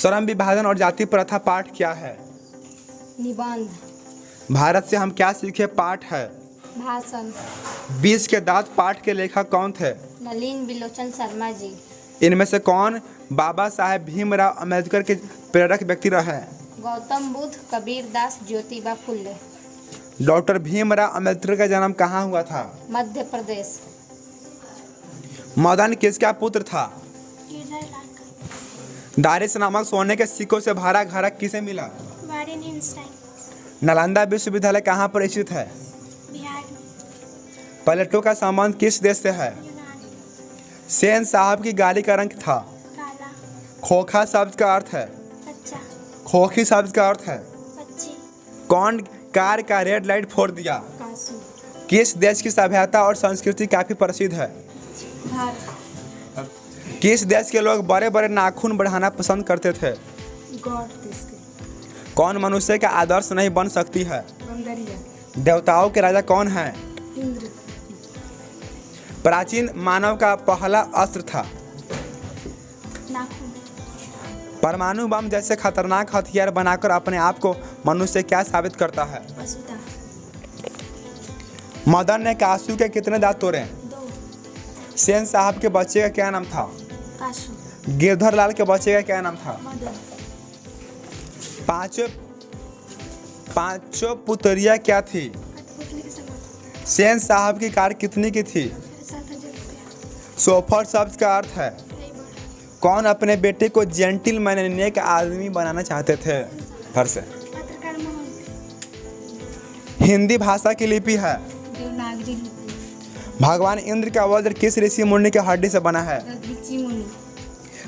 श्रम विभाजन और जाति प्रथा पाठ क्या है? निबंध। भारत से हम क्या सीखे पाठ है? भाषण। बीज के दांत पाठ के लेखक कौन थे? नलिन बिलोचन शर्मा जी। इनमें से कौन बाबा साहेब भीमराव अम्बेडकर के प्रेरक व्यक्ति रहे? गौतम बुद्ध, कबीर दास, ज्योतिबा फुले। डॉक्टर भीमराव अम्बेडकर का जन्म कहाँ हुआ था? मध्य प्रदेश। मदन किसका पुत्र था? दारिस नामक सोने के सिक्कों से भरा घड़ा किसे मिला? नालंदा विश्वविद्यालय कहाँ पर स्थित है? बिहार। प्लेटो का संबंध किस देश से है? सेन साहब की गाड़ी का रंग था? काला। खोखा शब्द का अर्थ है? कच्चा। खोखी शब्द का अर्थ है? पक्षी। कौन कार का रेड लाइट फोड़ दिया? कासू। किस देश की सभ्यता और संस्कृति काफी प्रसिद्ध है? भारत। किस देश के लोग बड़े बड़े नाखून बढ़ाना पसंद करते थे? गौड़ देश के। कौन मनुष्य का आदर्श नहीं बन सकती है? बंदरिया। देवताओं के राजा कौन है? इंद्र। प्राचीन मानव का पहला अस्त्र था? नाखून। परमाणु बम जैसे खतरनाक हथियार बनाकर अपने आप को मनुष्य क्या साबित करता है? वसुधा। मदन ने कासू के कितने दांत तोड़े? 2। सेन साहब के बच्चे का क्या नाम था? कासू। गिरधर लाल के बच्चे का क्या नाम था? मदन। पांचों पुत्रियां क्या थी? कठपुतली के समान। सेन साहब की कार कितनी की थी? 7,000 रुपया। सोफर शब्द का अर्थ है? ड्राइवर। कौन अपने बेटे को जेंटिलमैन नेक आदमी बनाना चाहते थे? घर से। पत्रकार मोहन। हिंदी भाषा की लिपि है? देवनागरी लिपि। भगवान इंद्र का वज्र किस ऋषि मुनि के हड्डी से बना है? दधीची मुनि।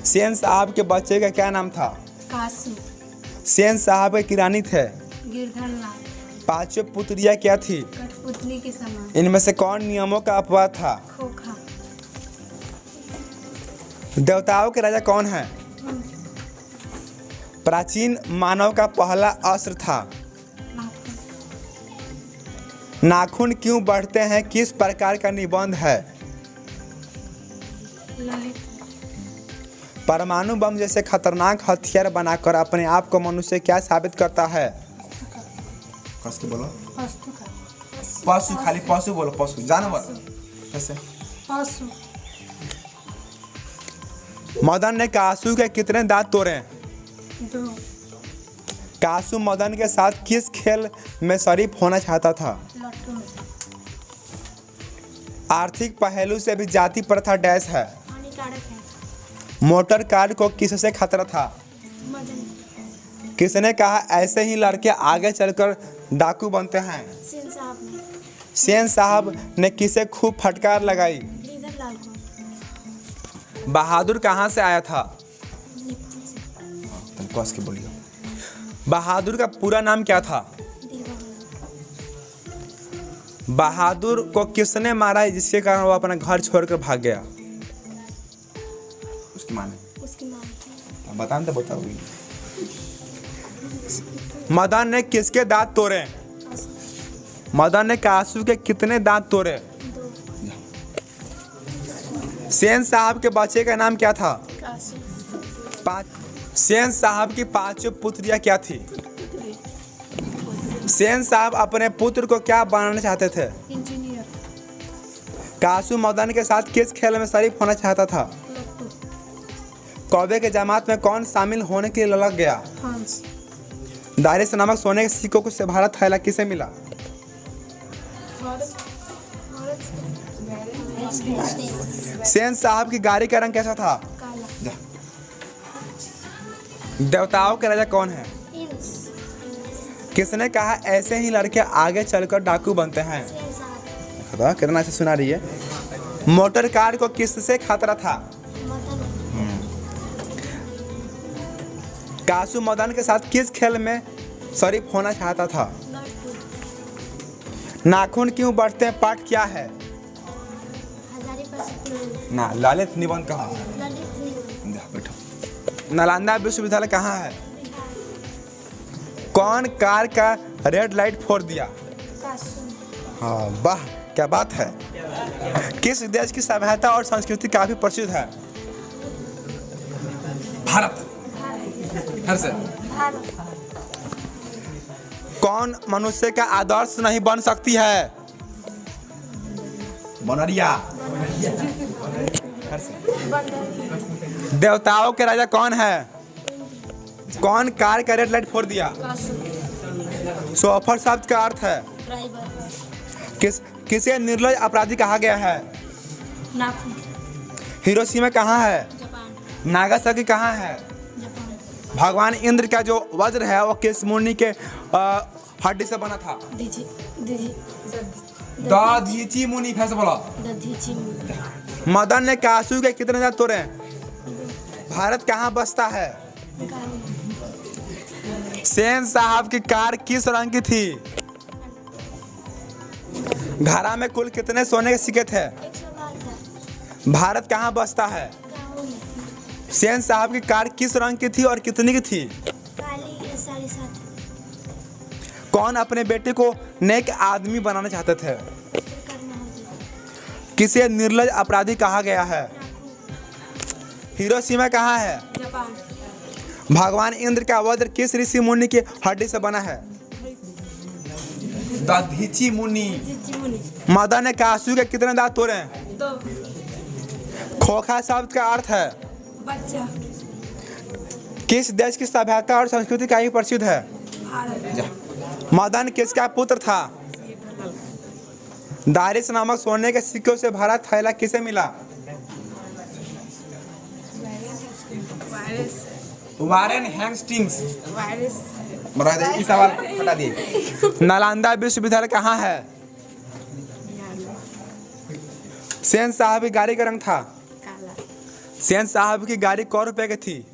सेन साहब के बच्चे का क्या नाम था? कासू। सेन साहब के किरानी थे? गिरधर लाल। पांचों पुत्रियां क्या थी? कठपुतली के समान। इनमें से कौन नियमों का अपवाद था? खोखा। देवताओं के राजा कौन है? प्राचीन मानव का पहला अस्त्र था? नाखून। नाखून क्यों बढ़ते हैं किस प्रकार का निबंध है? लोहे। परमाणु बम जैसे खतरनाक हथियार बनाकर अपने आप को मनुष्य क्या साबित करता है? कस के बोलो। वस्तु का। पशु, खाली पशु बोलो, पशु जानवर। कैसे? पशु। मदन ने कासू के कितने दांत तोड़े? 2। कासू मदन के साथ किस खेल में शरीफ होना चाहता था? लट्टू में। आर्थिक पहलू से भी जाति प्रथा डैश है? हानिकारक है। मोटर कार को किससे खतरा था? मदन। किसने कहा ऐसे ही लड़के आगे चलकर डाकू बनते हैं? सेन साहब ने। सेन साहब ने किसे खूब फटकार लगाई? गिरधर लाल को। बहादुर कहाँ से आया था? नेपाल से। तुम कस के बोलिए। बहादुर का पूरा नाम क्या था? देवानंद। बहादुर को किसने मारा है जिसके कारण वो अपना घर छोड़कर भाग गया? उसकी माँ ने। उसकी माँ थी। बता तो बताओ। मदन ने किसके दांत तोड़े? मदन ने कासू के कितने दांत तोड़े? 2। सेन साहब के बच्चे का नाम क्या था? कासू। सेन साहब की पांचों पुत्रियां क्या थी? सेन साहब अपने पुत्र को क्या बनाना चाहते थे? इंजीनियर। कासू मदन के साथ किस खेल में शरीफ होना चाहता था? लट्टू। कौवे के जमात में कौन शामिल होने के लिए लग गया? हंस। दारिस नामक सोने के सिक्कों से भरा थैला किसे मिला? सेन साहब की गाड़ी का रंग कैसा था? काला। देवताओं के राजा कौन है? इंस। किसने कहा ऐसे ही लड़के आगे चलकर डाकू बनते हैं? सेन साहब। खता कितना से सुना रही है। मोटर कार को किससे खतरा था? मदन। कासू मदन के साथ किस खेल में शरीफ होना चाहता था? लट्टू। नाखून क्यों बढ़ते हैं पाठ क्या है? हजारीबाग। ना ललित निबंध कहा। ललित। बैठो। नालंदा विश्वविद्यालय कहाँ है? बिहार। कौन कार का रेड लाइट फोड़ दिया? कासू। हाँ वाह क्या बात है। किस देश की सभ्यता और संस्कृति काफी प्रसिद्ध है? भारत। फिर से। भारत। कौन मनुष्य का आदर्श नहीं बन सकती है? बनरिया। फिर से। बंदर। देवताओं के राजा कौन है? कौन कार का रेड लाइट फोड़ दिया? सोफर शब्द का अर्थ है? ड्राइवर। किसे निर्लज अपराधी कहा गया है? नाखून। हिरोशिमा कहाँ है? जापान। नागासाकी कहाँ है? जापान। भगवान इंद्र का जो वज्र है वो किस मुनि के हड्डी से बना था? दीजी दीजी दधीची मुनि। फिर से बोलो। दधीची मुनि। मदन ने कासू के कितने दांत तोड़े? भारत कहाँ बसता है? गाँव। सेन साहब की कार किस रंग की थी? घड़ा में कुल कितने सोने के सिक्के थे? 172। भारत कहाँ बसता है? गाँव में। सेन साहब की कार किस रंग की थी और कितनी की थी? काली 7.5। कौन अपने बेटे को नेक आदमी बनाना चाहते थे? करना होगी। किसे निर्लज अपराधी कहा गया है? नाखून। हिरोशिमा कहाँ है? जापान। भगवान इंद्र का वज्र किस ऋषि मुनि के हड्डी से बना है? दधीची मुनि। दधीची मुनि। मदन ने कासू के कितने दांत तोड़े? 2। खोखा शब्द का अर्थ है? बच्चा। किस देश की सभ्यता और संस्कृति का ही प्रसिद्ध है? भारत। मदन किसका पुत्र था? दारिस नामक सोने के सिक्कों से भरा थैला किसे मिला? वायरस। Warren Hastings. वायरस। इस सवाल हटा दिए। नालंदा विश्वविद्यालय कहाँ है? सेन साहब की गाड़ी का रंग था? काला। सेन साहब की गाड़ी कै रुपए की थी?